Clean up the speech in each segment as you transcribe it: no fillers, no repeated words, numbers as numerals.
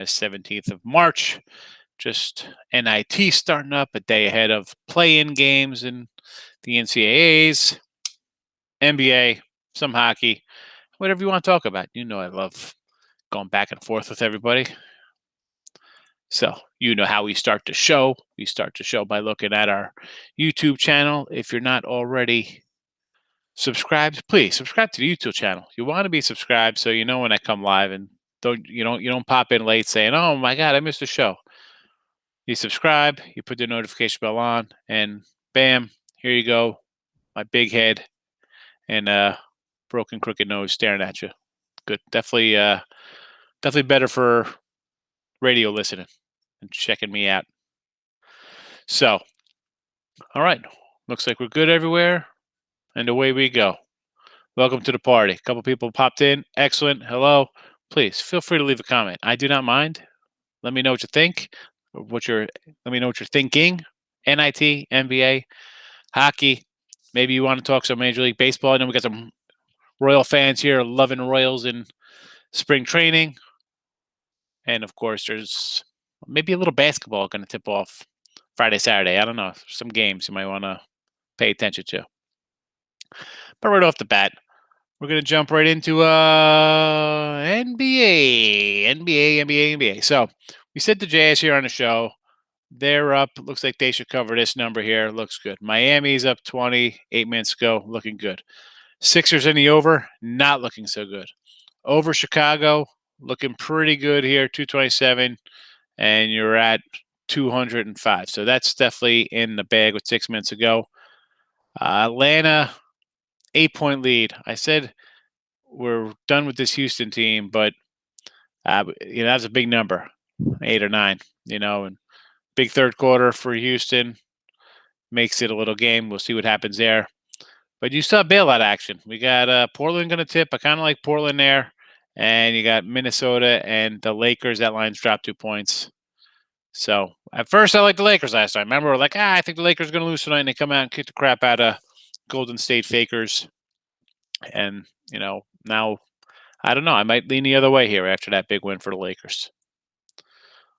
the 17th of March. Just NIT starting up a day ahead of play-in games in the NCAAs, NBA, some hockey, whatever you want to talk about. You know I love going back and forth with everybody. So you know how we start the show. We start the show by looking at our YouTube channel. If you're not already subscribed, please subscribe to the YouTube channel. You want to be subscribed so you know when I come live, and you don't pop in late saying, "Oh my God, I missed the show." You subscribe, you put the notification bell on, and bam, here you go. My big head and broken crooked nose staring at you. Good. Definitely better for radio listening and checking me out. So, all right. Looks like we're good everywhere. And away we go. Welcome to the party. A couple people popped in. Excellent. Hello. Please feel free to leave a comment. I do not mind. Let me know what you think. Let me know what you're thinking. NIT, NBA, hockey. Maybe you want to talk some Major League Baseball. I know we got some Royal fans here loving Royals in spring training. And of course, there's maybe a little basketball going to tip off Friday, Saturday. I don't know. Some games you might want to pay attention to. But right off the bat, we're going to jump right into NBA. So we said the Jazz here on the show. They're up. Looks like they should cover this number here. Looks good. Miami's up 20, 8 minutes ago. Looking good. Sixers in the over. Not looking so good. Over Chicago. Looking pretty good here. 227. And you're at 205. So that's definitely in the bag with 6 minutes ago. Atlanta, 8-point lead. I said we're done with this Houston team, but that's a big number, 8 or 9. And big third quarter for Houston makes it a little game. We'll see what happens there. But you still have bailout action. We got Portland going to tip. I kind of like Portland there. And you got Minnesota and the Lakers. That line's dropped 2 points. So at first I liked the Lakers last time. Remember, we're like, I think the Lakers are going to lose tonight. And they come out and kick the crap out of Golden State Fakers. And, now I don't know. I might lean the other way here after that big win for the Lakers.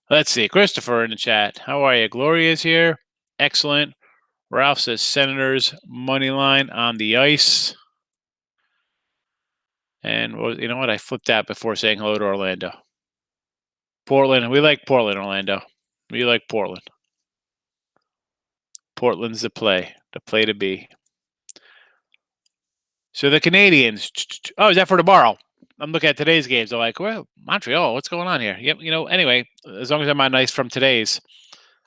Let's see. Christopher in the chat. How are you? Gloria's here. Excellent. Ralph says Senators money line on the ice. And you know what? I flipped that before saying hello to Orlando. Portland. We like Portland, Orlando. We like Portland. Portland's the play to be. So the Canadians. Oh, is that for tomorrow? I'm looking at today's games. I'm like, well, Montreal, what's going on here? Yep. Anyway, as long as I'm on ice from today's.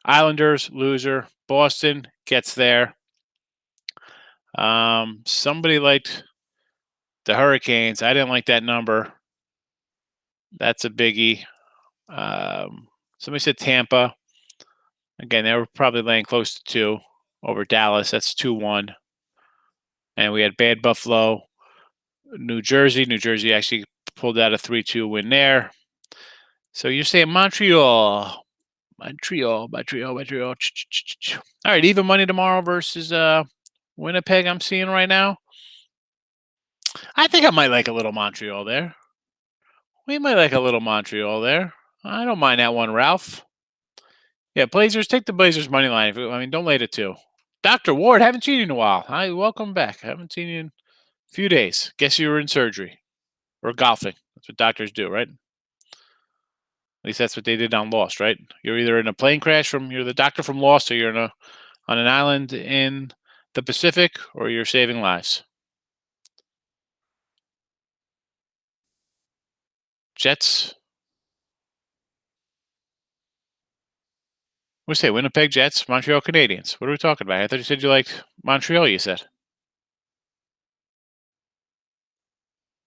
Islanders, loser. Boston gets there. Somebody liked the Hurricanes. I didn't like that number. That's a biggie. Somebody said Tampa. Again, they were probably laying close to 2 over Dallas. That's 2-1. And we had bad Buffalo, New Jersey. New Jersey actually pulled out a 3-2 win there. So you're saying Montreal. All right, even money tomorrow versus Winnipeg I'm seeing right now. I think I might like a little Montreal there. We might like a little Montreal there. I don't mind that one, Ralph. Yeah, Blazers, take the Blazers money line. Don't lay it 2. Dr. Ward, haven't seen you in a while. Hi, welcome back. Haven't seen you in a few days. Guess you were in surgery or golfing. That's what doctors do, right? At least that's what they did on Lost, right? You're either in a plane crash you're the doctor from Lost, or you're on an island in the Pacific, or you're saving lives. Jets. What do you say? Winnipeg Jets, Montreal Canadiens. What are we talking about? I thought you said you liked Montreal, you said.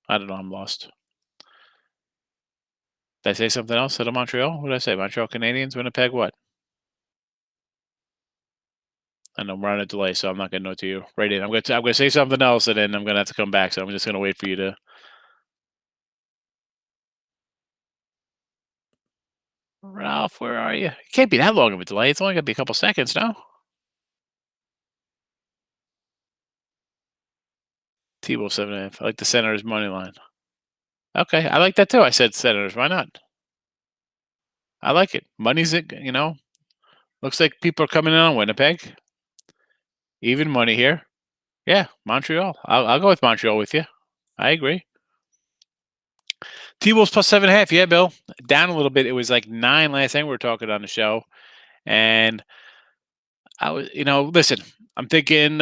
I don't know. I'm lost. Did I say something else? Said Montreal? What did I say? Montreal Canadiens, Winnipeg, what? I know we're on a delay, so I'm not going to know to you right in. I'm going to say something else, and then I'm going to have to come back. So I'm just going to wait for you to. Ralph, where are you? It can't be that long of a delay. It's only going to be a couple seconds now. T-Wolf 7.5. I like the Senators money line. Okay, I like that too. I said Senators. Why not? I like it. Money's it. Looks like people are coming in on Winnipeg. Even money here. Yeah, Montreal. I'll go with Montreal with you. I agree. T-Wolves plus 7.5. Yeah, Bill. Down a little bit. It was like 9 last time we were talking on the show. And I was, listen, I'm thinking,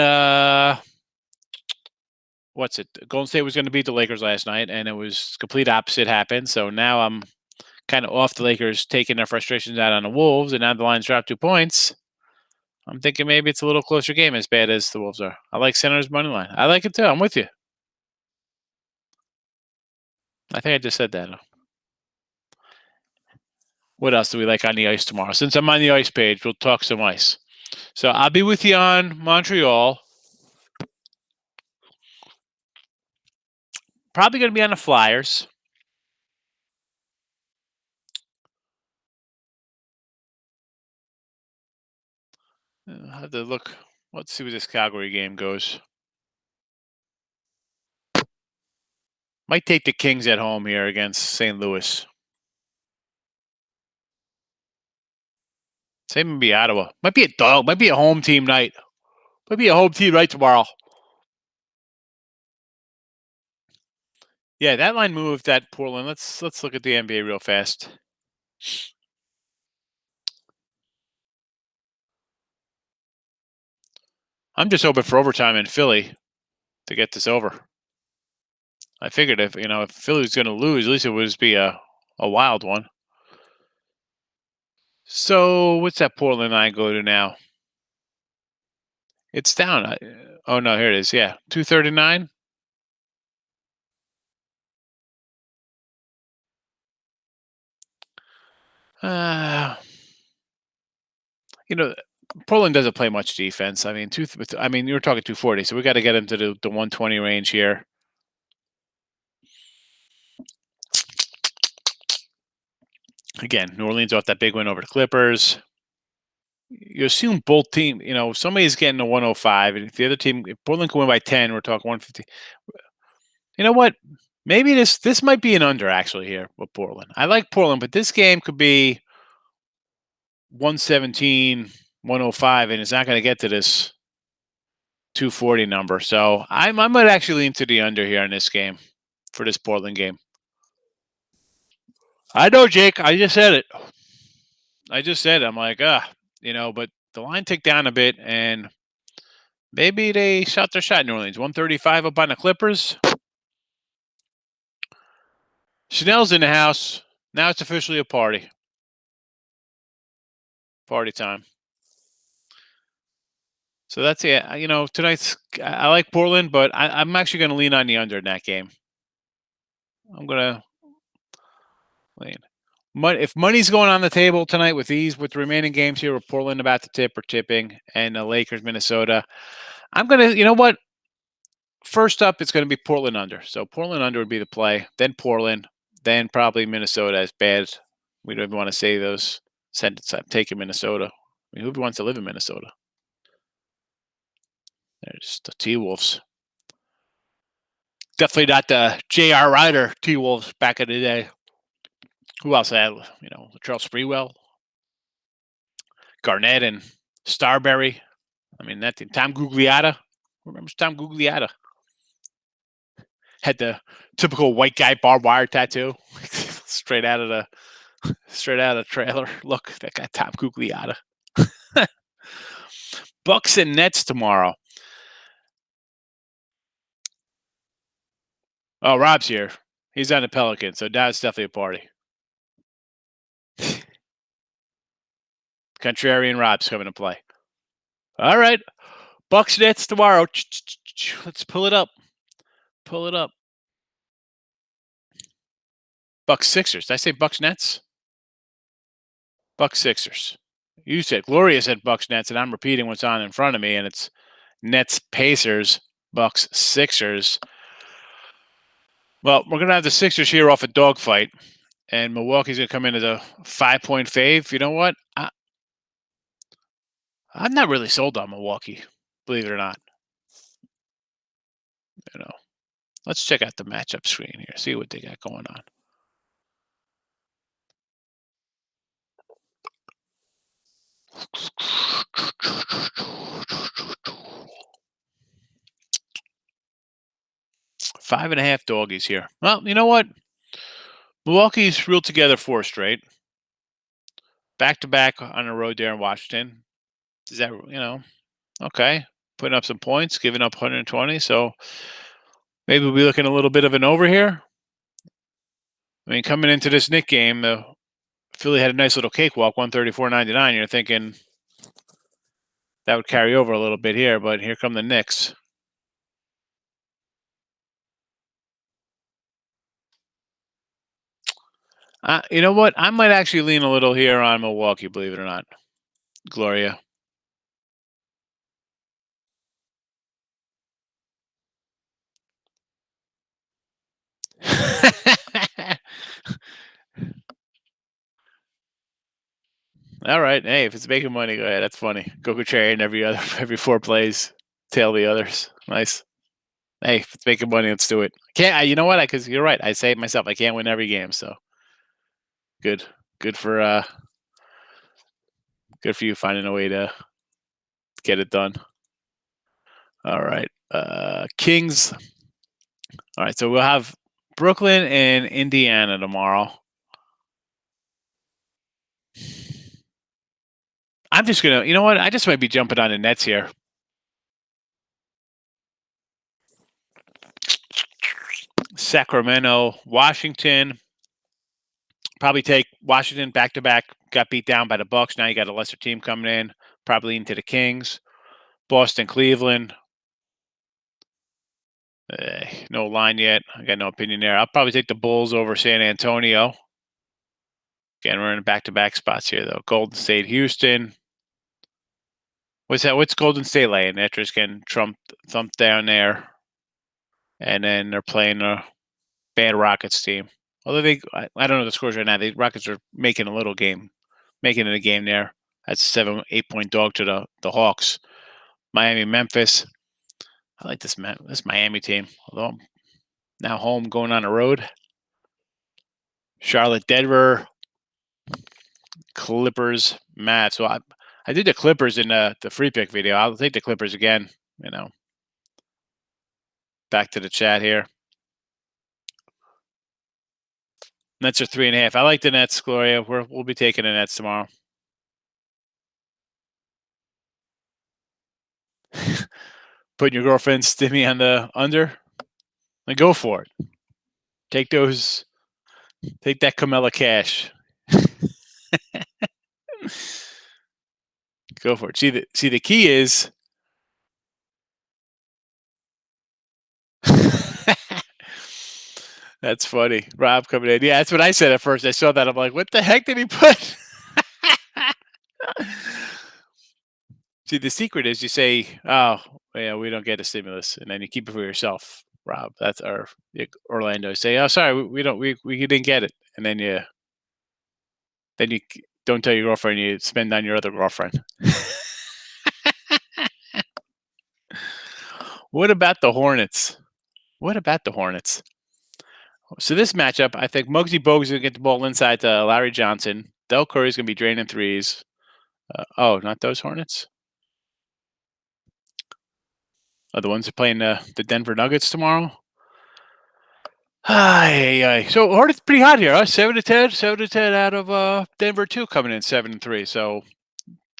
what's it? Golden State was going to beat the Lakers last night, and it was complete opposite happened. So now I'm kind of off the Lakers taking their frustrations out on the Wolves, and now the line's dropped 2 points. I'm thinking maybe it's a little closer game as bad as the Wolves are. I like Senators' money line. I like it too. I'm with you. I think I just said that. What else do we like on the ice tomorrow? Since I'm on the ice page, we'll talk some ice. So I'll be with you on Montreal. Probably going to be on the Flyers. I'll have to look. Let's see where this Calgary game goes. Might take the Kings at home here against St. Louis. Same would be Ottawa. Might be a dog. Might be a home team night. Might be a home team night tomorrow. Yeah, that line moved at Portland. Let's look at the NBA real fast. I'm just hoping for overtime in Philly to get this over. I figured if Philly was going to lose, at least it would be a wild one. So what's that Portland line go to now? It's down. Oh no, here it is. Yeah, 239. Portland doesn't play much defense. I mean, you were talking 240, so we got to get into the 120 range here. Again, New Orleans off that big win over the Clippers. You assume both teams, somebody's getting a 105, and if the other team, if Portland can win by 10, we're talking 150. You know what? Maybe this might be an under actually here with Portland. I like Portland, but this game could be 117, 105, and it's not going to get to this 240 number. So I might actually lean to the under here in this game for this Portland game. I know, Jake. I just said it. I'm like, but the line ticked down a bit, and maybe they shot their shot in New Orleans. 135 up on the Clippers. Chanel's in the house. Now it's officially a party. Party time. So that's it. Tonight's I like Portland, but I'm actually going to lean on the under in that game. I'm going to lean. If money's going on the table tonight with the remaining games here with Portland about to tip or tipping and the Lakers, Minnesota, I'm going to, first up, it's going to be Portland under. So Portland under would be the play, then Portland, then probably Minnesota as bad. We don't even want to say those sentences. I'm taking Minnesota. I mean, who wants to live in Minnesota? There's the T-Wolves. Definitely not the J.R. Ryder T-Wolves back in the day. Who else had, Charles Sprewell, Garnett, and Starberry. I mean, that team. Tom Gugliotta. Who remembers Tom Gugliotta? Had the typical white guy barbed wire tattoo, straight out of the trailer. Look, that guy Tom Gugliotta. Bucks and Nets tomorrow. Oh, Rob's here. He's on the Pelicans, so now it's definitely a party. Contrarian Rob's coming to play. All right. Bucks Nets tomorrow. Let's pull it up. Pull it up. Bucks Sixers. Did I say Bucks Nets? Bucks Sixers. You said Gloria said Bucks Nets, and I'm repeating what's on in front of me, and it's Nets Pacers, Bucks Sixers. Well, we're gonna have the Sixers here off a dogfight, and Milwaukee's gonna come in as a 5-point fave. You know what? I'm not really sold on Milwaukee, believe it or not. Let's check out the matchup screen here, see what they got going on. 5.5 doggies here. Well, you know what? Milwaukee's reeled together 4 straight. Back to back on the road there in Washington. Is that, okay. Putting up some points, giving up 120. So maybe we'll be looking a little bit of an over here. I mean, coming into this Knicks game, Philly had a nice little cakewalk, 134.99. You're thinking that would carry over a little bit here, but here come the Knicks. You know what? I might actually lean a little here on Milwaukee, believe it or not. Gloria. All right. Hey, if it's making money, go ahead. That's funny. Go contrarian every 4 plays, tail the others. Nice. Hey, if it's making money, let's do it. You know what? Because you're right. I say it myself. I can't win every game, so good. Good for you finding a way to get it done. All right. Kings. All right. So we'll have Brooklyn and Indiana tomorrow. I'm just gonna. You know what? I just might be jumping on the Nets here. Sacramento, Washington. Probably take Washington back to back. Got beat down by the Bucks. Now you got a lesser team coming in. Probably into the Kings. Boston, Cleveland. No line yet. I got no opinion there. I'll probably take the Bulls over San Antonio. Again, we're in back-to-back spots here, though. Golden State, Houston. What's that? What's Golden State laying? After it's getting thumped down there, and then they're playing a bad Rockets team. Although I don't know the scores right now. The Rockets are making it a game there. That's a 7-8 point dog to the Hawks. Miami, Memphis. I like this Miami team. Although I'm now home going on the road. Charlotte, Denver, Clippers, Mavs. So I did the Clippers in the free pick video. I'll take the Clippers again. Back to the chat here. Nets are 3.5. I like the Nets, Gloria. We'll be taking the Nets tomorrow. Putting your girlfriend's stimmy on the under? Then go for it. Take that Camilla cash. Go for it. See the key is that's funny. Rob coming in. Yeah, that's what I said at first. I saw that. I'm like, what the heck did he put? See, the secret is you say, oh, yeah, we don't get a stimulus. And then you keep it for yourself, Rob. That's our Orlando. Say, oh, sorry, we didn't get it. And then you don't tell your girlfriend, you spend on your other girlfriend. What about the Hornets? So this matchup, I think Muggsy Bogues is going to get the ball inside to Larry Johnson. Del Curry's going to be draining threes. Not those Hornets. Are the ones that are playing the Denver Nuggets tomorrow? So Hornets pretty hot here. 7-10 out of Denver too, coming in 7-3. So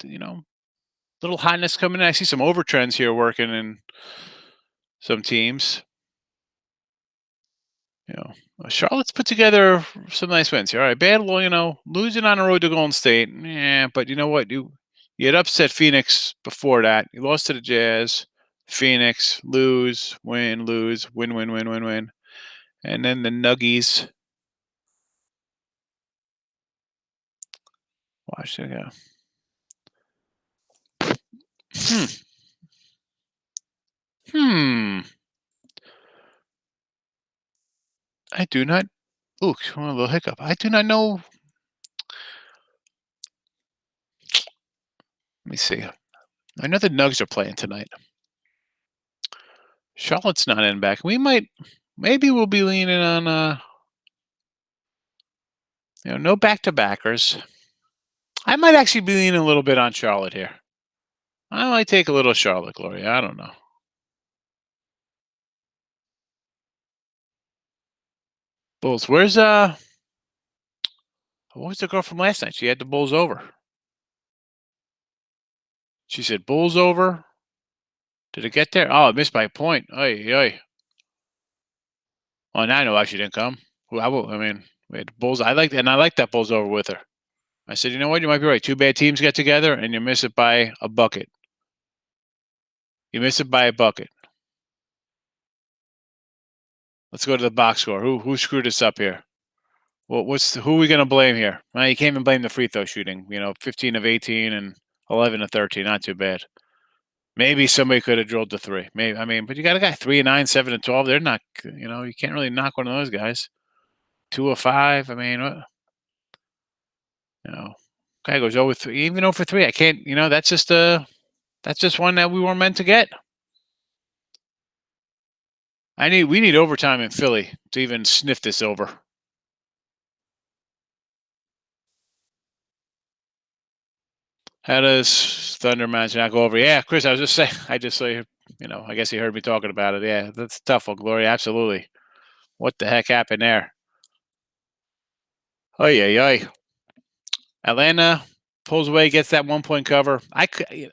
little hotness coming in. I see some overtrends here working in some teams. Charlotte's put together some nice wins here. All right, bad, losing on the road to Golden State. Yeah, but you know what? You had upset Phoenix before that. You lost to the Jazz. Phoenix, lose, win, win, win, win, win, win. And then the Nuggies. Watch it go. I do not. Ooh, a little hiccup. I do not know. Let me see. I know the Nugs are playing tonight. Charlotte's not in back. Maybe we'll be leaning on, no back-to-backers. I might actually be leaning a little bit on Charlotte here. I might take a little Charlotte, Gloria. I don't know. Bulls. Where's what was the girl from last night? She had the Bulls over. She said Bulls over. Did it get there? Oh, I missed my point. Oy, oy. Oh, now I know why she didn't come. I mean, we had Bulls. I like that Bulls over with her. I said, you know what? You might be right. Two bad teams get together, and you miss it by a bucket. You miss it by a bucket. Let's go to the box score. Who screwed us up here? Who are we going to blame here? Well, you can't even blame the free throw shooting. 15 of 18 and 11 of 13. Not too bad. Maybe somebody could have drilled the three. Maybe but you got a guy 3 and 9, 7 and 12. They're not. You can't really knock one of those guys. 2 of 5. I mean, guy goes 0 3, even 0 for 3. I can't. That's just one that we weren't meant to get. We need overtime in Philly to even sniff this over. How does Thunder match not go over? Yeah, Chris, I was just saying. I just saw you. I guess you heard me talking about it. Yeah, that's tough one, Gloria. Absolutely. What the heck happened there? Oh yeah. Atlanta pulls away, gets that 1 point cover.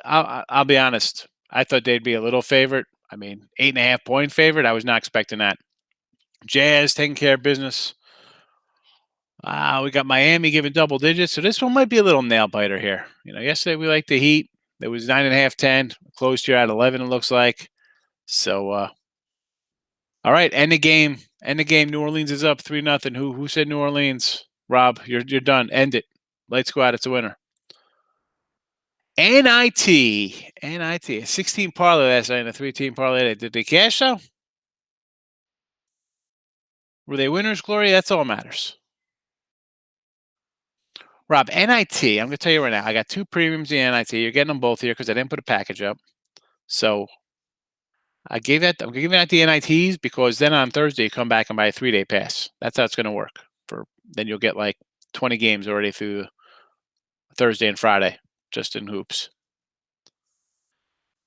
I'll be honest. I thought they'd be a little favorite. I mean, 8.5 point favorite. I was not expecting that. Jazz taking care of business. We got Miami giving double digits, so this one might be a little nail biter here. Yesterday we liked the Heat. It was 9.5, 10. Closed here at 11. It looks like. So, all right, end the game. End the game. New Orleans is up 3-0. Who said New Orleans? Rob, you're done. End it. Lights go out. It's a winner. NIT, a 16 parlay last night and a 3-team parlay. Did they cash though? Were they winners, Gloria? That's all that matters. Rob, NIT, I'm going to tell you right now, I got 2 premiums in NIT. You're getting them both here because I didn't put a package up. So I'm giving out the NITs because then on Thursday you come back and buy a 3-day pass. That's how it's going to work. Then you'll get like 20 games already through Thursday and Friday, just in hoops.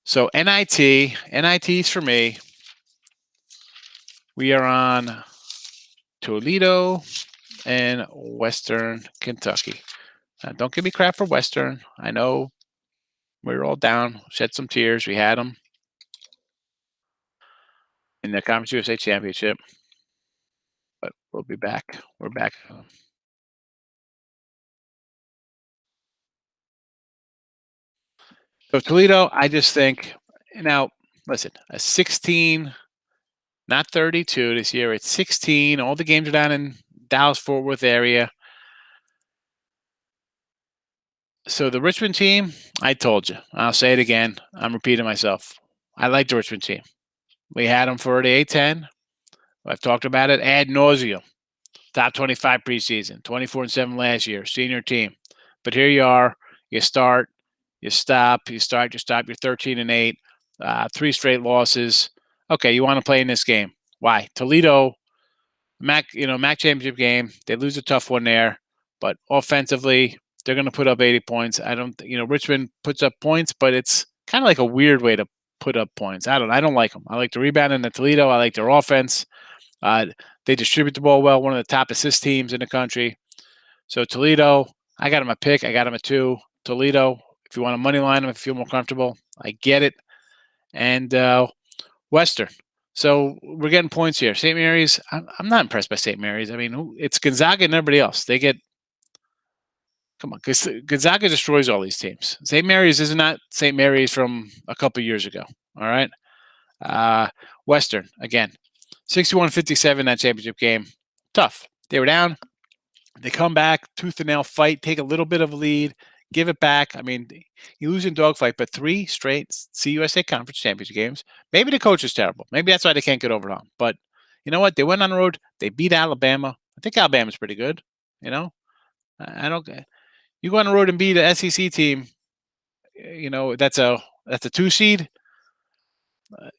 So NITs for me. We are on Toledo and Western Kentucky. Now, don't give me crap for Western. I know we were all down, shed some tears. We had them in the Conference USA Championship, but we'll be back. We're back. So Toledo, I just think now. Listen, a 16, not 32 this year. It's 16. All the games are down in Dallas-Fort Worth area. So the Richmond team, I told you. I'll say it again. I'm repeating myself. I like the Richmond team. We had them for the A10. I've talked about it ad nauseum. Top 25 preseason, 24-7 last year, senior team. But here you are. You start, you stop, you start, you stop. You're 13-8, 3 straight losses. Okay, you want to play in this game? Why? Toledo, MAC championship game. They lose a tough one there, but offensively, they're going to put up 80 points. Richmond puts up points, but it's kind of like a weird way to put up points. I don't like them. I like the rebound in the Toledo. I like their offense. They distribute the ball well. One of the top assist teams in the country. So Toledo, I got them a pick. I got them a 2. Toledo, if you want a money line them, if you feel more comfortable, I get it. And Western. So we're getting points here. St. Mary's, I'm not impressed by St. Mary's. I mean, it's Gonzaga and everybody else. Come on, because Gonzaga destroys all these teams. St. Mary's is not St. Mary's from a couple years ago. All right. Western, again, 61-57 that championship game. Tough. They were down. They come back, tooth and nail fight, take a little bit of a lead, give it back. I mean, you lose in dogfight, but 3 straight CUSA Conference Championship games. Maybe the coach is terrible. Maybe that's why they can't get over them. But you know what? They went on the road. They beat Alabama. I think Alabama's pretty good. I don't. You go on the road and beat an SEC team. That's a 2 seed.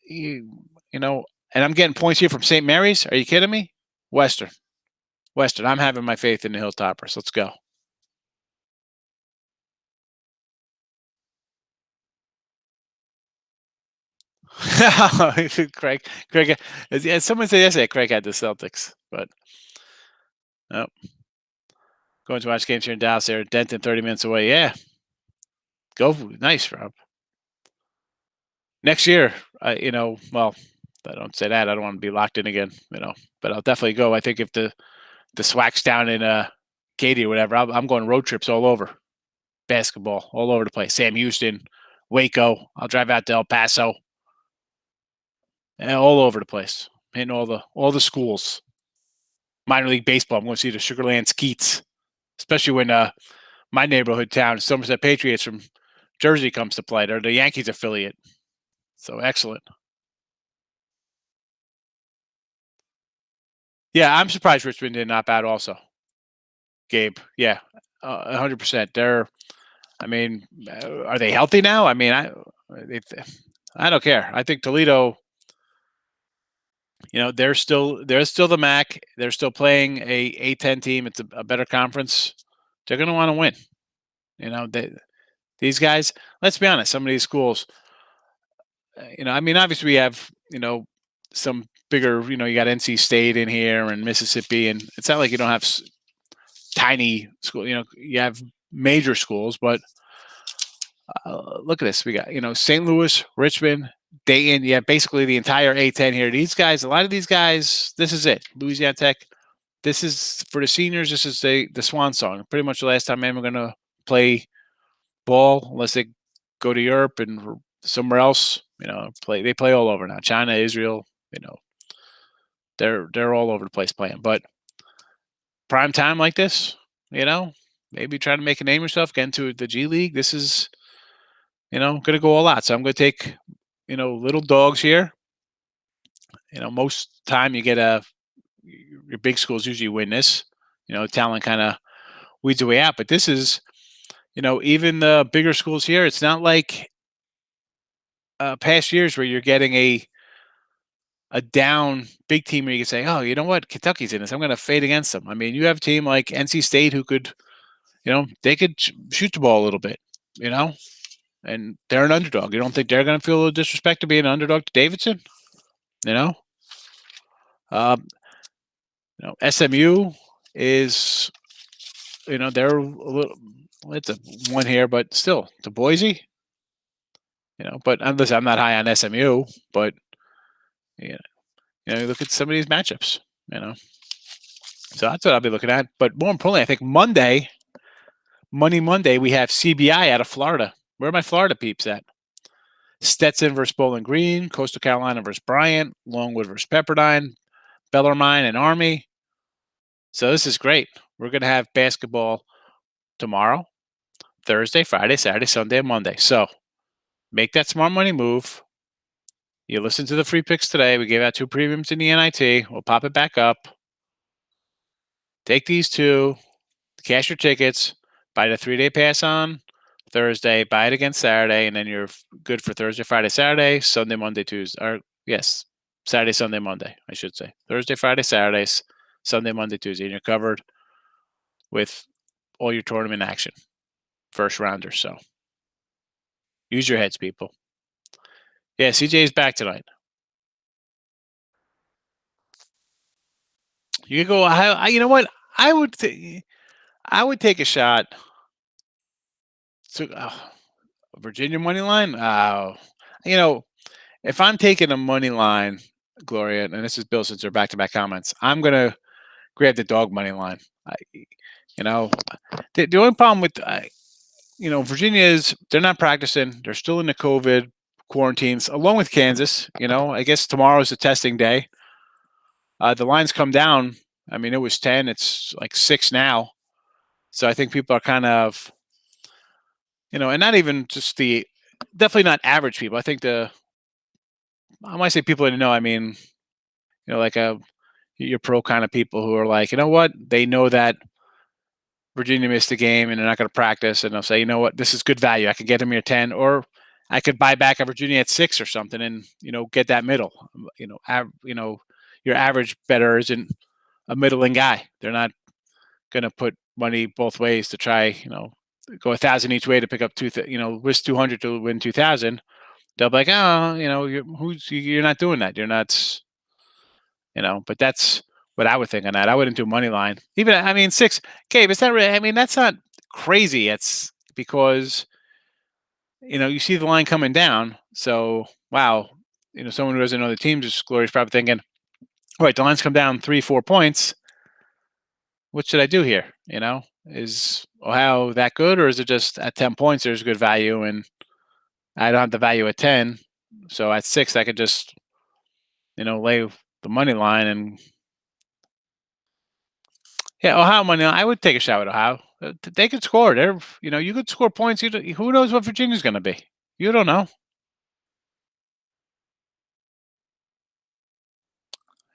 And I'm getting points here from St. Mary's. Are you kidding me? Western. I'm having my faith in the Hilltoppers. Let's go. Craig, yeah, someone said yesterday Craig had the Celtics, but oh, going to watch games here in Dallas. They're Denton, 30 minutes away. Yeah, nice, Rob. Next year, well, I don't say that. I don't want to be locked in again, but I'll definitely go. I think if the SWAC's down in Katy or whatever, I'm going road trips all over. Basketball all over the place. Sam Houston, Waco. I'll drive out to El Paso. And all over the place. Hitting all the schools. Minor league baseball. I'm going to see the Sugarland Skeets, especially when my neighborhood town, Somerset Patriots from Jersey, comes to play. They're the Yankees affiliate. So excellent. Yeah, I'm surprised Richmond did not bat also. Gabe, yeah, 100%. I mean, are they healthy now? I mean, I don't care. I think Toledo, they're still the MAC. They're still playing a A10 team. It's a better conference. They're going to want to win. These guys. Let's be honest. Some of these schools, I mean, obviously we have some bigger. You got NC State in here and Mississippi, and it's not like you don't have tiny school. You have major schools, but look at this. We got St. Louis, Richmond, Dayton. Yeah, basically the entire A10 here. These guys, a lot of these guys, this is it. Louisiana Tech. This is for the seniors. This is the swan song. Pretty much the last time I'm going to play ball, unless they go to Europe and somewhere else. They play all over now. China, Israel. They're all over the place playing. But prime time like this, maybe try to make a name yourself, get into the G League. This is going to go a lot. So I'm going to take little dogs here. Most time you get your big schools usually win this. Talent kind of weeds the way out. But this is, even the bigger schools here, it's not like past years where you're getting a down big team where you can say, oh, you know what, Kentucky's in this. I'm going to fade against them. I mean, you have a team like NC State who could, they could shoot the ball a little bit, and they're an underdog. You don't think they're going to feel a little disrespect to be an underdog to Davidson? SMU is, they're a little. It's a one here, but still to Boise. But listen, I'm not high on SMU, but look at some of these matchups. So that's what I'll be looking at. But more importantly, I think Monday, we have CBI out of Florida. Where are my Florida peeps at? Stetson versus Bowling Green, Coastal Carolina versus Bryant, Longwood versus Pepperdine, Bellarmine and Army. So this is great. We're going to have basketball tomorrow, Thursday, Friday, Saturday, Sunday, and Monday. So make that smart money move. You listen to the free picks today. We gave out 2 premiums in the NIT. We'll pop it back up. Take these 2, cash your tickets, buy the 3-day pass on Thursday, buy it again Saturday, and then you're good for Thursday, Friday, Saturday, Sunday, Monday, Tuesday. Or yes, Saturday, Sunday, Monday, I should say. Thursday, Friday, Saturdays, Sunday, Monday, Tuesday, and you're covered with all your tournament action, first rounders. So use your heads, people. Yeah, CJ is back tonight. You can go. You know what? I would take a shot. To Virginia money line. If I'm taking a money line, Gloria, and this is Bill, since they're back-to-back comments, I'm gonna grab the dog money line. The only problem with Virginia is they're not practicing. They're still in the COVID quarantines, along with Kansas. I guess tomorrow's the testing day. The lines come down. I mean, it was 10. It's like 6 now. So I think people are kind of, and not even just definitely not average people. I think I might say people that know. I mean, like your pro kind of people who are like, you know what? They know that Virginia missed the game and they're not going to practice, and they'll say, you know what? This is good value. I could get them here 10, or I could buy back a Virginia at 6 or something, and get that middle. Your average bettor isn't a middling guy. They're not going to put money both ways to try, go 1,000 each way to pick up risk 200 to win 2,000. they'll be like, oh, you're not doing that. You're not, but that's what I would think on that. I wouldn't do money line. Even, I mean, six, Gabe, it's not really, I mean, that's not crazy. It's because, you see the line coming down. So, wow, someone who doesn't know the teams is glorious, probably thinking, all right, the line's come down 3-4 points. What should I do here? Is Ohio that good, or is it just at 10 points there's good value and I don't have the value at 10? So at 6, I could just, lay the money line and yeah, Ohio money line. I would take a shot with Ohio. They could score. You could score points. Who knows what Virginia's going to be? You don't know.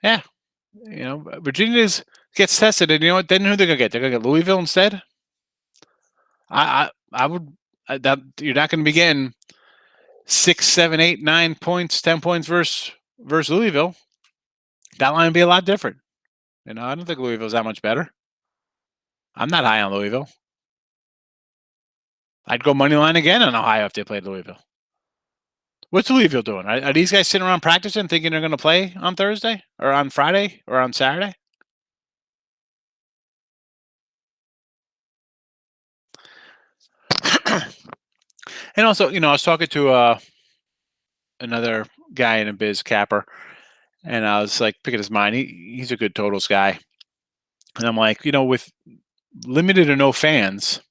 Yeah, Virginia's gets tested, and you know what? Then who they're going to get? They're going to get Louisville instead. I would that you're not going to be getting 6, 7, 8, 9 points, 10 points versus Louisville. That line would be a lot different. I don't think Louisville's that much better. I'm not high on Louisville. I'd go money line again on Ohio if they played Louisville. What's Louisville doing? Are these guys sitting around practicing, thinking they're going to play on Thursday or on Friday or on Saturday? And also, I was talking to another guy in a biz capper, and I was like picking his mind. He's a good totals guy, and I'm like, with limited or no fans,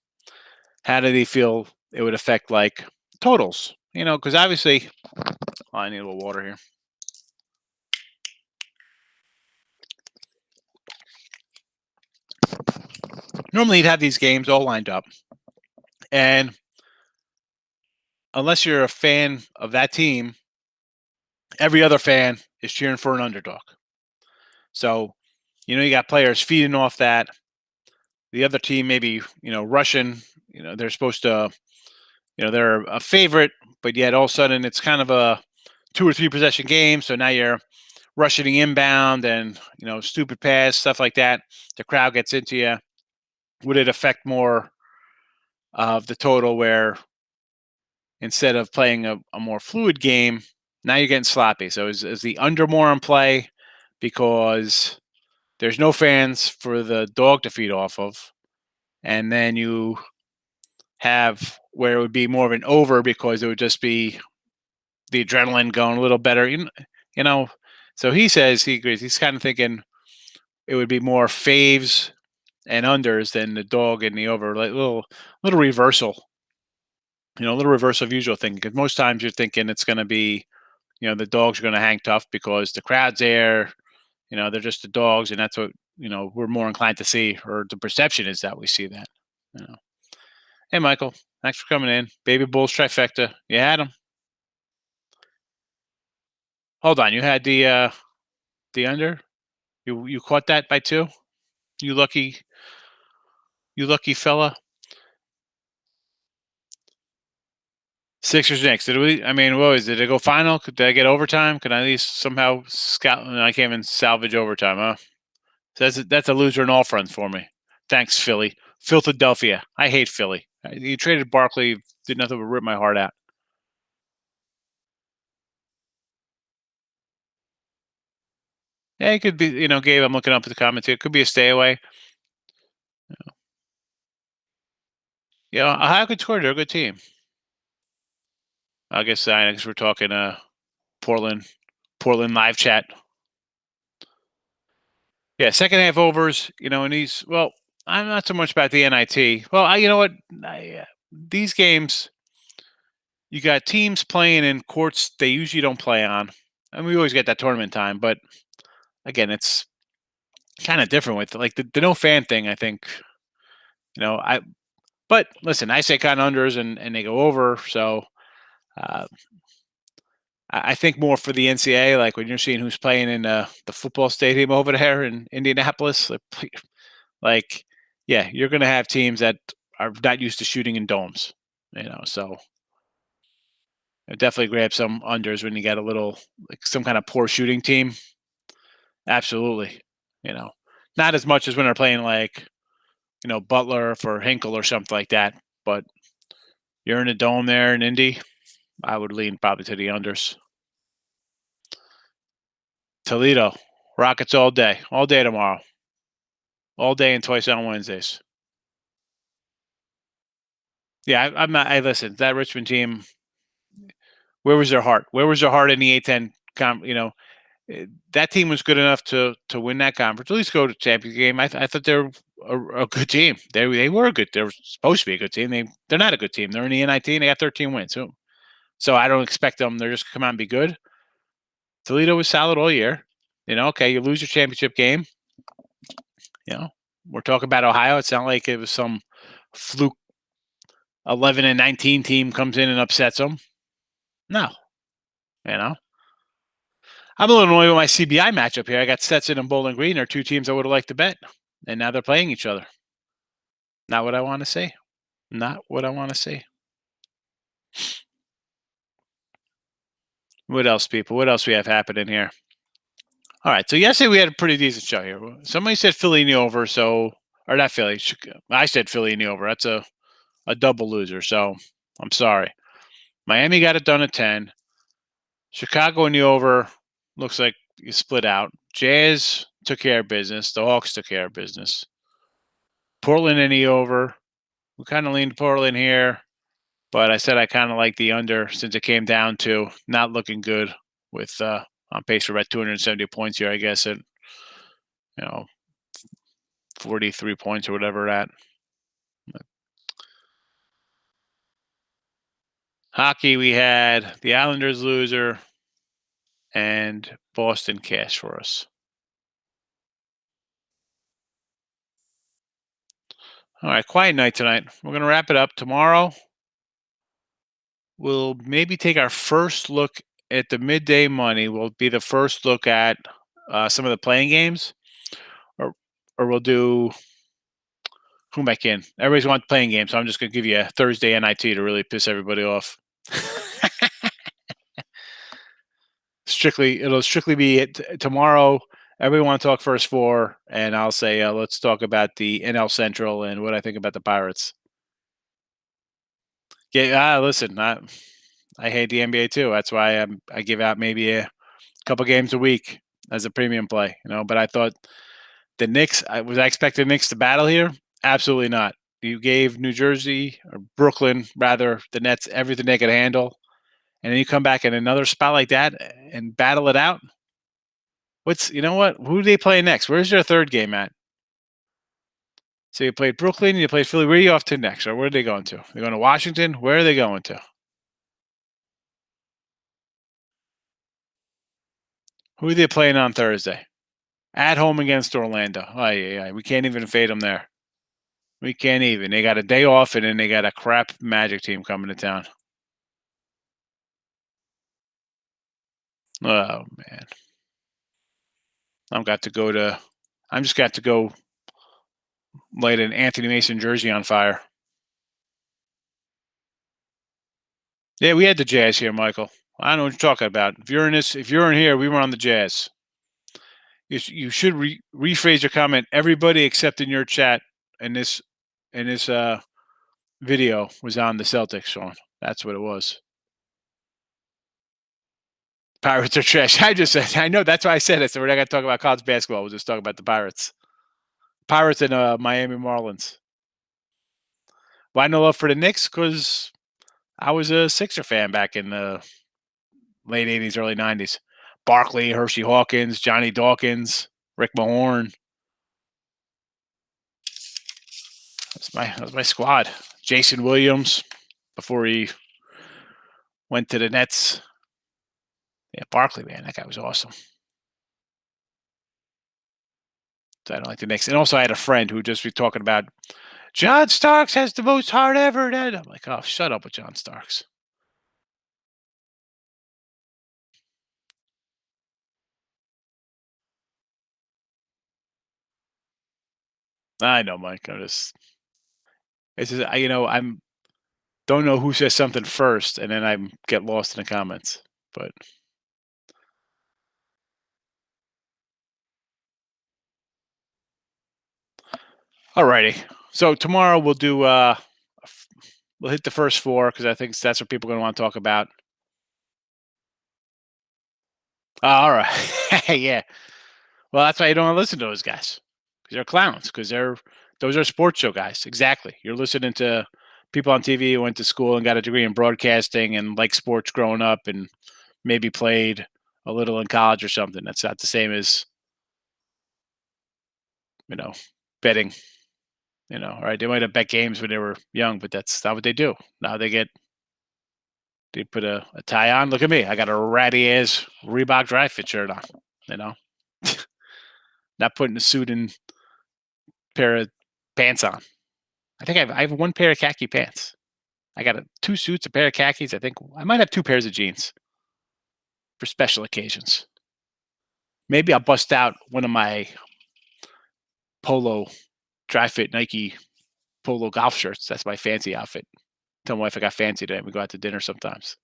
how did he feel it would affect like totals? Because obviously, I need a little water here. Normally, you'd have these games all lined up, and unless you're a fan of that team, every other fan is cheering for an underdog. So, you got players feeding off that. The other team maybe, rushing, they're supposed to, they're a favorite, but yet all of a sudden it's kind of a 2 or 3 possession game. So now you're rushing inbound and, stupid pass, stuff like that. The crowd gets into you. Would it affect more of the total where instead of playing a more fluid game, now you're getting sloppy? So is the under more in play because there's no fans for the dog to feed off of, and then you have where it would be more of an over because it would just be the adrenaline going a little better, So he says he agrees. He's kind of thinking it would be more faves and unders than the dog and the over, like little reversal, a little reversal of usual thing. Because most times you're thinking it's going to be, the dogs are going to hang tough because the crowd's there. They're just the dogs, and that's what we're more inclined to see, or the perception is that we see that. Hey, Michael, thanks for coming in. Baby Bulls trifecta. You had them. Hold on, you had the under. You caught that by 2. You lucky fella. Sixers Knicks. Did we? I mean, what was it? Did it go final? Did I get overtime? Can I at least somehow scout? I can't even salvage overtime, huh? So that's a loser in all fronts for me. Thanks, Philly. Philadelphia. I hate Philly. You traded Barkley. Did nothing but rip my heart out. Yeah, it could be. Gabe. I'm looking up at the comments here. It could be a stay away. Ohio could score. They're a good team. I guess we're talking Portland live chat. Yeah, second half overs, and I'm not so much about the NIT. Well, you know what? These games, you got teams playing in courts they usually don't play on. And we always get that tournament time, but again, it's kind of different with like the no fan thing, I think. But listen, I say kind of unders and they go over, so I think more for the NCAA, like when you're seeing who's playing in the football stadium over there in Indianapolis, like, yeah, you're going to have teams that are not used to shooting in domes, so I definitely grab some unders when you get a little, like some kind of poor shooting team. Absolutely. Not as much as when they're playing like, Butler for Hinkle or something like that, but you're in a dome there in Indy. I would lean probably to the unders. Toledo, Rockets all day tomorrow, all day and twice on Wednesdays. Yeah, I'm not. I listen. That Richmond team. Where was their heart? Where was their heart in the A10? That team was good enough to win that conference. At least go to the championship game. I thought they were a good team. They were good. They were supposed to be a good team. They're not a good team. They're in the NIT and they got 13 wins. So I don't expect them. They're just come out and be good. Toledo was solid all year. Okay, you lose your championship game. We're talking about Ohio. It's not like it was some fluke 11 and 19 team comes in and upsets them. No, I'm a little annoyed with my CBI matchup here. I got Stetson and Bowling Green. They're two teams I would have liked to bet, and now they're playing each other. Not what I want to see. Not what I want to see. What else, people? What else we have happening here? All right. So yesterday we had a pretty decent show here. Somebody said Philly in the over, or not Philly. I said Philly in the over. That's a double loser. So I'm sorry. Miami got it done at 10. Chicago in the over. Looks like you split out. Jazz took care of business. The Hawks took care of business. Portland in the over. We kind of leaned Portland here, but I said I kind of like the under since it came down to not looking good with on pace for about 270 points here, I guess, at 43 points or whatever at. Hockey, we had the Islanders loser and Boston cash for us. All right, quiet night tonight. We're going to wrap it up. Tomorrow, we'll maybe take our first look at the midday money. Will be the first look at some of the playing games, or we'll do who back in. Everybody's want playing games, so I'm just going to give you a Thursday NIT to really piss everybody off. It'll strictly be tomorrow. Everybody want to talk first four, and I'll say let's talk about the NL Central and what I think about the Pirates. Yeah, listen, I hate the NBA too. That's why I give out maybe a couple games a week as a premium play. But I thought the Knicks. I expecting Knicks to battle here. Absolutely not. You gave New Jersey or Brooklyn rather the Nets everything they could handle, and then you come back in another spot like that and battle it out. What? Who do they play next? Where's their third game at? So you played Brooklyn, you played Philly. Where are you off to next? Or where are they going to? They're going to Washington? Where are they going to? Who are they playing on Thursday? At home against Orlando. Oh, yeah. We can't even fade them there. We can't even. They got a day off, and then they got a crap Magic team coming to town. Oh, man. I'm just got to go light an Anthony Mason jersey on fire. Yeah, we had the Jazz here, Michael. I don't know what you're talking about. If you're in here, we were on the Jazz. You should rephrase your comment. Everybody except in your chat in this video was on the Celtics, Sean. That's what it was. Pirates are trash. I just said, I know. That's why I said it. So we're not going to talk about college basketball. We'll just talk about the Pirates. Pirates and Miami Marlins. Why no love for the Knicks? Because I was a Sixer fan back in the late 80s, early 90s. Barkley, Hershey Hawkins, Johnny Dawkins, Rick Mahorn. That was my squad. Jason Williams before he went to the Nets. Yeah, Barkley, man, that guy was awesome. So I don't like the Knicks. And also, I had a friend who would just be talking about John Starks has the most heart ever. And I'm like, oh, shut up with John Starks. I know, Mike. I'm don't know who says something first, and then I get lost in the comments. But alrighty. So tomorrow we'll do we'll hit the first four because I think that's what people are going to want to talk about. Oh, all right. Yeah. Well, that's why you don't wanna listen to those guys, because 'cause they're clowns. Because those are sports show guys. Exactly. You're listening to people on TV who went to school and got a degree in broadcasting and like sports growing up and maybe played a little in college or something. That's not the same as, you know, betting, right? They might have bet games when they were young, but that's not what they do. Now they put a tie on. Look at me. I got a ratty ass Reebok dry fit shirt on, you know? Not putting a suit and pair of pants on. I have one pair of khaki pants. I got two suits, a pair of khakis. I think I might have two pairs of jeans for special occasions. Maybe I'll bust out one of my polo dry fit Nike polo golf shirts. That's my fancy outfit. Tell my wife I got fancy today. We go out to dinner sometimes.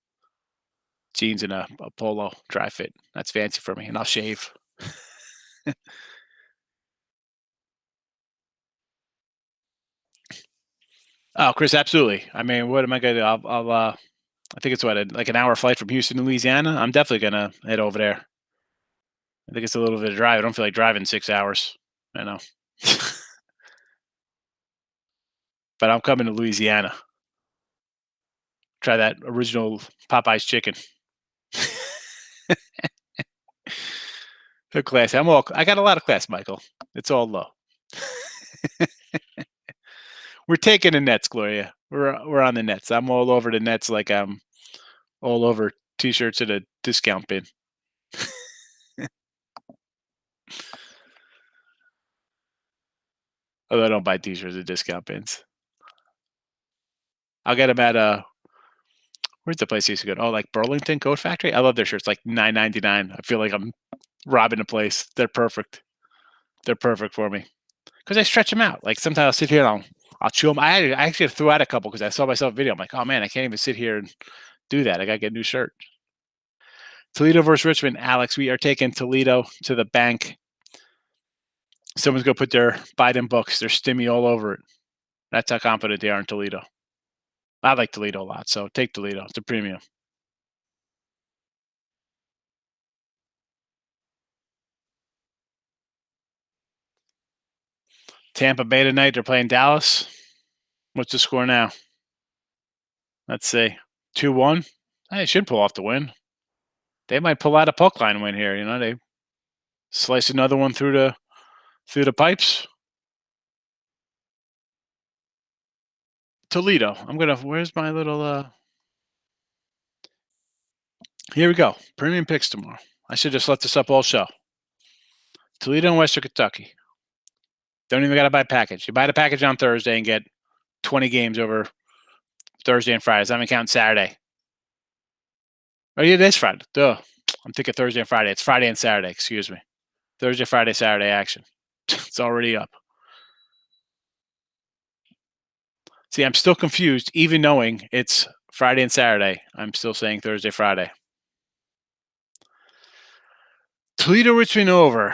Jeans and a polo dry fit. That's fancy for me. And I'll shave. Oh, Chris, absolutely. I mean, what am I going to do? I think it's like an hour flight from Houston to Louisiana. I'm definitely going to head over there. I think it's a little bit of drive. I don't feel like driving 6 hours. I know. But I'm coming to Louisiana. Try that original Popeyes chicken. So classy. I got a lot of class, Michael. It's all low. We're taking the Nets, Gloria. We're on the Nets. I'm all over the Nets like I'm all over t-shirts at a discount bin. Although I don't buy t-shirts at discount bins. I'll get them at where's the place I used to go to? Oh, like Burlington Coat Factory. I love their shirts, like $9.99. I feel like I'm robbing a place. They're perfect. They're perfect for me because I stretch them out. Like sometimes I'll sit here and I'll chew them. I actually threw out a couple because I saw myself video. I'm like, oh man, I can't even sit here and do that. I gotta get a new shirt. Toledo versus Richmond, Alex. We are taking Toledo to the bank. Someone's gonna put their Biden books, their stimmy all over it. That's how confident they are in Toledo. I like Toledo a lot, so take Toledo. It's a premium. Tampa Bay tonight. They're playing Dallas. What's the score now? Let's see. 2-1. They should pull off the win. They might pull out a puck line win here. They slice another one through the pipes. Toledo. I'm gonna. Where's my little? Here we go. Premium picks tomorrow. I should just let this up all show. Toledo and Western Kentucky. Don't even gotta buy a package. You buy the package on Thursday and get 20 games over Thursday and Friday. I'm counting Saturday. Oh yeah, it is Friday. Duh. I'm thinking Thursday and Friday. It's Friday and Saturday. Excuse me. Thursday, Friday, Saturday action. It's already up. See, I'm still confused, even knowing it's Friday and Saturday. I'm still saying Thursday, Friday. Toledo Richmond over.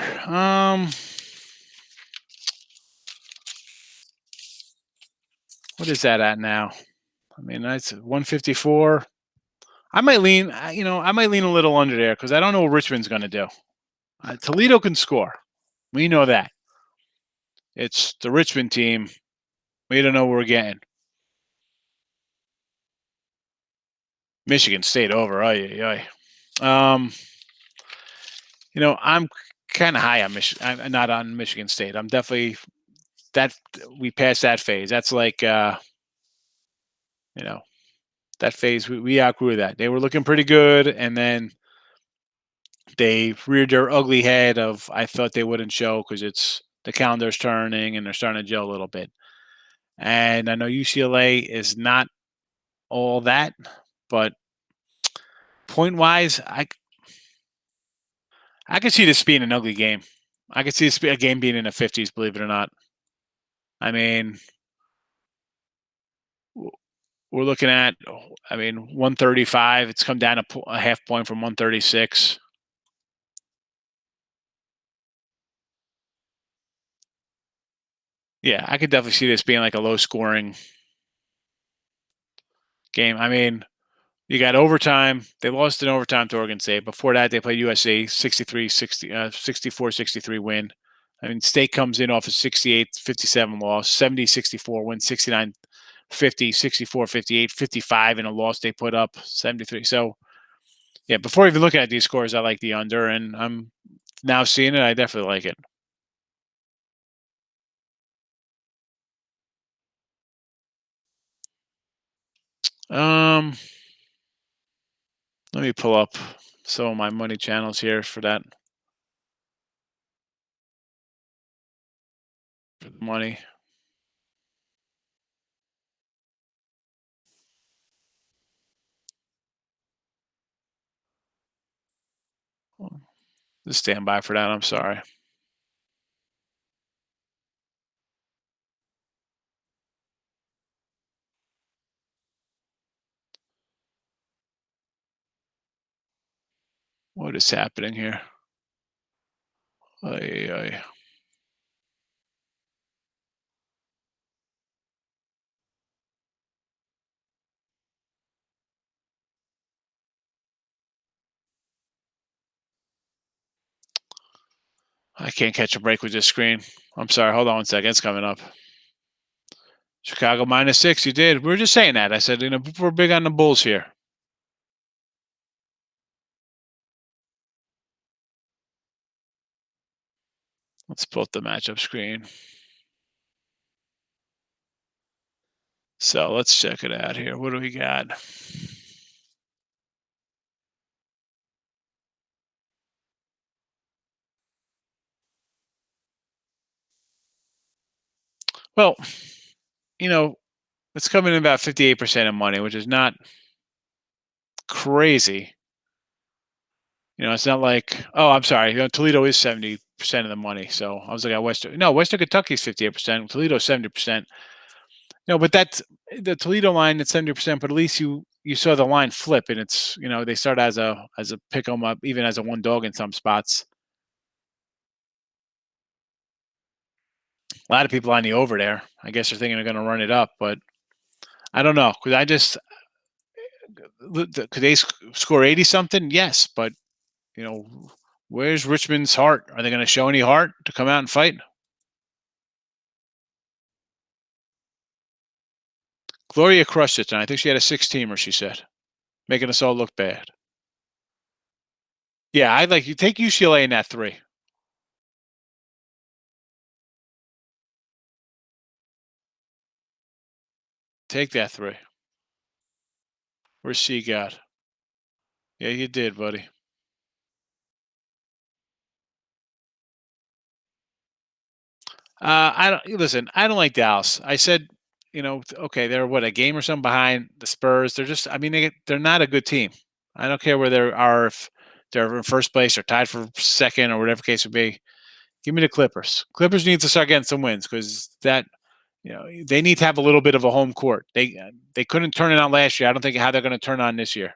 What is that at now? I mean, that's 154. I might lean. I might lean a little under there because I don't know what Richmond's going to do. Toledo can score. We know that. It's the Richmond team. We don't know what we're getting. Michigan State over. Um, I'm kind of high on Michigan. I'm not on Michigan State. I'm definitely that we passed that phase. That's like you know, that phase we outgrew that. They were looking pretty good, and then they reared their ugly head of I thought they wouldn't show because it's the calendar's turning and they're starting to gel a little bit. And I know UCLA is not all that, but point wise, I could see this being an ugly game. I could see this a game being in the 50s, believe it or not. I mean, we're looking at, 135. It's come down a half point from 136. Yeah, I could definitely see this being like a low scoring game. I mean, You got overtime. They lost in overtime to Oregon State. Before that, they played USC 64-63 win. I mean, State comes in off a 68-57 loss, 70-64 win, 69-50, 64-58, 55 in a loss they put up, 73. So, yeah, before even looking at these scores, I like the under, and I'm now seeing it. I definitely like it. Um, Let me pull up some of my money channels here for that for the money. Just stand by for that. I'm sorry. What is happening here? Ay, ay. I can't catch a break with this screen. I'm sorry. Hold on one second. It's coming up. Chicago -6. You did. We were just saying that. I said, we're big on the Bulls here. Let's pull up the matchup screen. So let's check it out here. What do we got? Well, you know, it's coming in about 58% of money, which is not crazy. It's not like, oh, I'm sorry. Toledo is 70% of the money. So I was like, at Western. No, Western Kentucky is 58%. Toledo 70%. But that's the Toledo line at 70%. But at least you saw the line flip, and it's they start as a pick 'em up, even as a one dog in some spots. A lot of people on the over there. I guess they're thinking they're going to run it up, but I don't know because could they score 80 something? Yes, but you know where's Richmond's heart? Are they going to show any heart to come out and fight? Gloria crushed it tonight. I think she had a six-teamer. She said, making us all look bad. Yeah, I'd like you take UCLA in that three. Take that three. Where's she got? Yeah, you did, buddy. I don't listen. I don't like Dallas. I said, okay, they're what a game or something behind the Spurs. They're just, I mean, they're not a good team. I don't care where they are if they're in first place or tied for second or whatever case would be. Give me the Clippers. Clippers need to start getting some wins because they need to have a little bit of a home court. They couldn't turn it on last year. I don't think how they're going to turn on this year.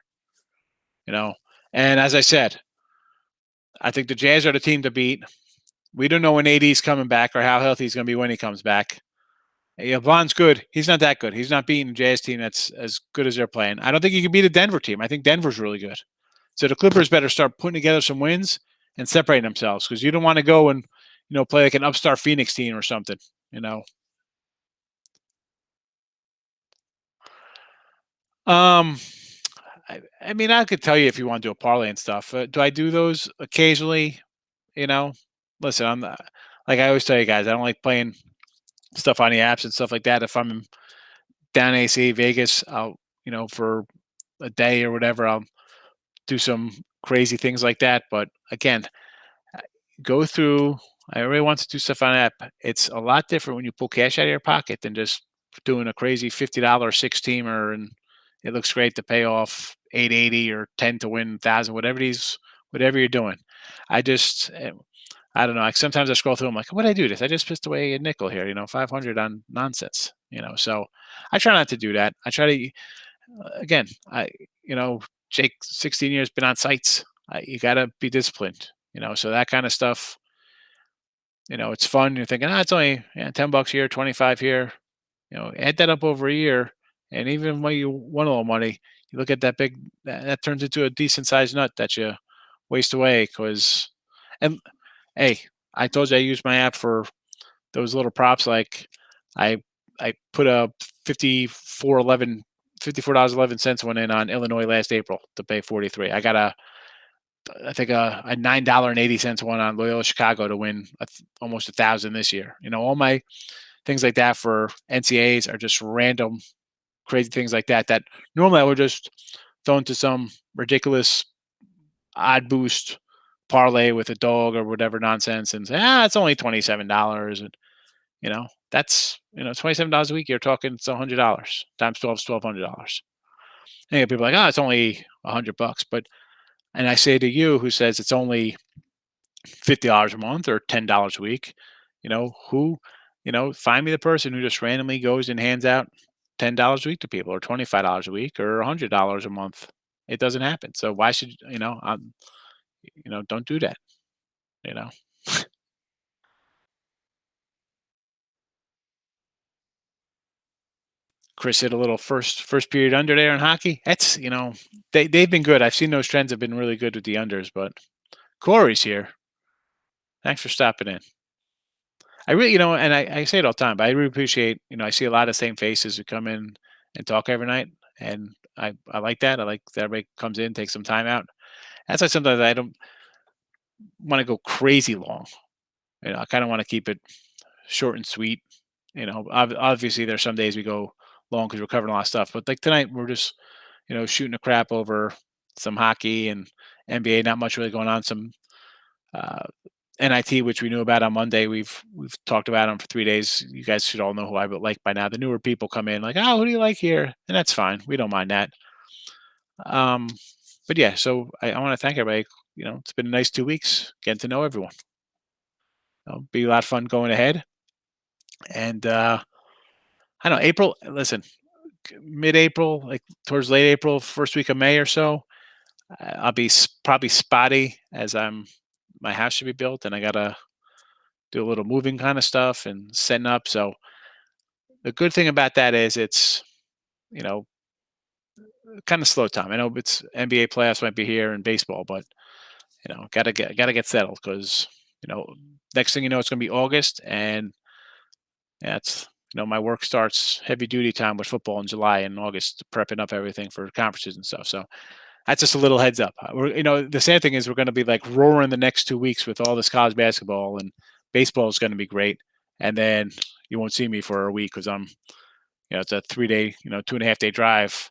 You know, and as I said, I think the Jazz are the team to beat. We don't know when AD's coming back or how healthy he's going to be when he comes back. Yeah, Blonde's good. He's not that good. He's not beating a Jazz team that's as good as they're playing. I don't think he can beat a Denver team. I think Denver's really good. So the Clippers better start putting together some wins and separating themselves because you don't want to go and play like an upstart Phoenix team or something. You know. Um, I mean, I could tell you if you want to do a parlay and stuff. Do I do those occasionally? You know, listen, I'm not, like I always tell you guys, I don't like playing stuff on the apps and stuff like that. If I'm down AC Vegas, I'll for a day or whatever, I'll do some crazy things like that. But again, uh, go through. I really want to do stuff on app. It's a lot different when you pull cash out of your pocket than just doing a crazy $50 six teamer and it looks great to pay off 880 or 10 to win 1,000, whatever you're doing. I just I don't know. Like sometimes I scroll through. I'm like, what did I do this? I just pissed away a nickel here. 500 on nonsense. So I try not to do that. I try to again. Jake, 16 years been on sites. You got to be disciplined. So that kind of stuff. It's fun. You're thinking, it's only $10 here, 25 here. Add that up over a year, And even when you won a little money, you look at that big that turns into a decent sized nut that you waste away. Because and hey, I told you I use my app for those little props. Like I I put a 54.11 $54.11 went in on Illinois last April to pay 43. I got I think a $9.80 one on Loyola Chicago to win almost 1,000 this year. All my things like that for NCAAs are just random crazy things like that that normally I would just throw into some ridiculous odd boost parlay with a dog or whatever nonsense and say, it's only $27. And that's $27 a week. You're talking it's $100 times 12 is $1,200. And people are like, it's only $100. But and I say to you who says it's only $50 a month or $10 a week, who, find me the person who just randomly goes and hands out $10 a week to people or $25 a week or $100 a month. It doesn't happen. So why should, don't do that, you know. Chris hit a little first period under there in hockey. That's, they've been good. I've seen those trends have been really good with the unders, but Corey's here. Thanks for stopping in. I really, and I say it all the time, but I really appreciate, I see a lot of same faces who come in and talk every night. And I like that. I like that everybody comes in, takes some time out. That's why sometimes I don't want to go crazy long. I kind of want to keep it short and sweet. Obviously there's some days we go long because we're covering a lot of stuff, but like tonight we're just, shooting a crap over some hockey and NBA, not much really going on. Some, NIT, which we knew about on Monday. We've talked about them for 3 days. You guys should all know who I would like by now. The newer people come in like, who do you like here? And that's fine. We don't mind that. Um, but yeah, so I want to thank everybody. It's been a nice 2 weeks getting to know everyone. It'll be a lot of fun going ahead. And I don't know, April. Listen, mid-April, like towards late April, first week of May or so, I'll be probably spotty as my house should be built, and I gotta do a little moving kind of stuff and setting up. So the good thing about that is it's, you know, kind of slow time. I know it's NBA playoffs might be here and baseball, but gotta get settled because next thing you know it's gonna be August and that's my work starts heavy duty time with football in July and August, prepping up everything for conferences and stuff. So that's just a little heads up. The sad thing is we're going to be like roaring the next 2 weeks with all this college basketball and baseball is going to be great. And then you won't see me for a week because it's a 3 day, 2.5 day drive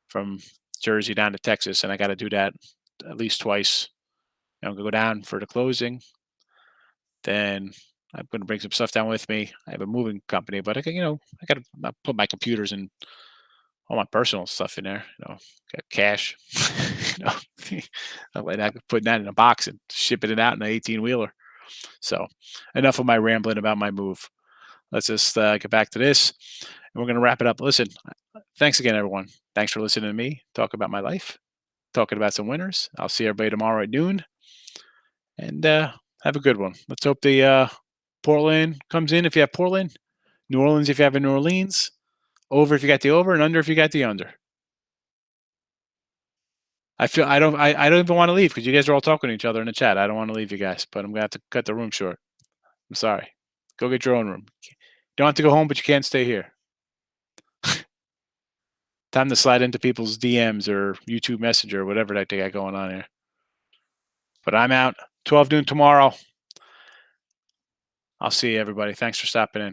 from Jersey down to Texas. And I got to do that at least twice. I'm going to go down for the closing. Then I'm going to bring some stuff down with me. I have a moving company, but I got to put my computers and all my personal stuff in there. Got cash. I could put that in a box and shipping it out in an 18-wheeler. So enough of my rambling about my move. Let's just get back to this, and we're going to wrap it up. Listen, thanks again, everyone. Thanks for listening to me talk about my life, talking about some winners. I'll see everybody tomorrow at noon, and have a good one. Let's hope the Portland comes in if you have Portland, New Orleans if you have a New Orleans, over if you got the over, and under if you got the under. I don't even want to leave because you guys are all talking to each other in the chat. I don't want to leave you guys, but I'm gonna have to cut the room short. I'm sorry. Go get your own room. You don't have to go home, but you can't stay here. Time to slide into people's DMs or YouTube Messenger or whatever that they got going on here. But I'm out. 12 noon tomorrow. I'll see you, everybody. Thanks for stopping in.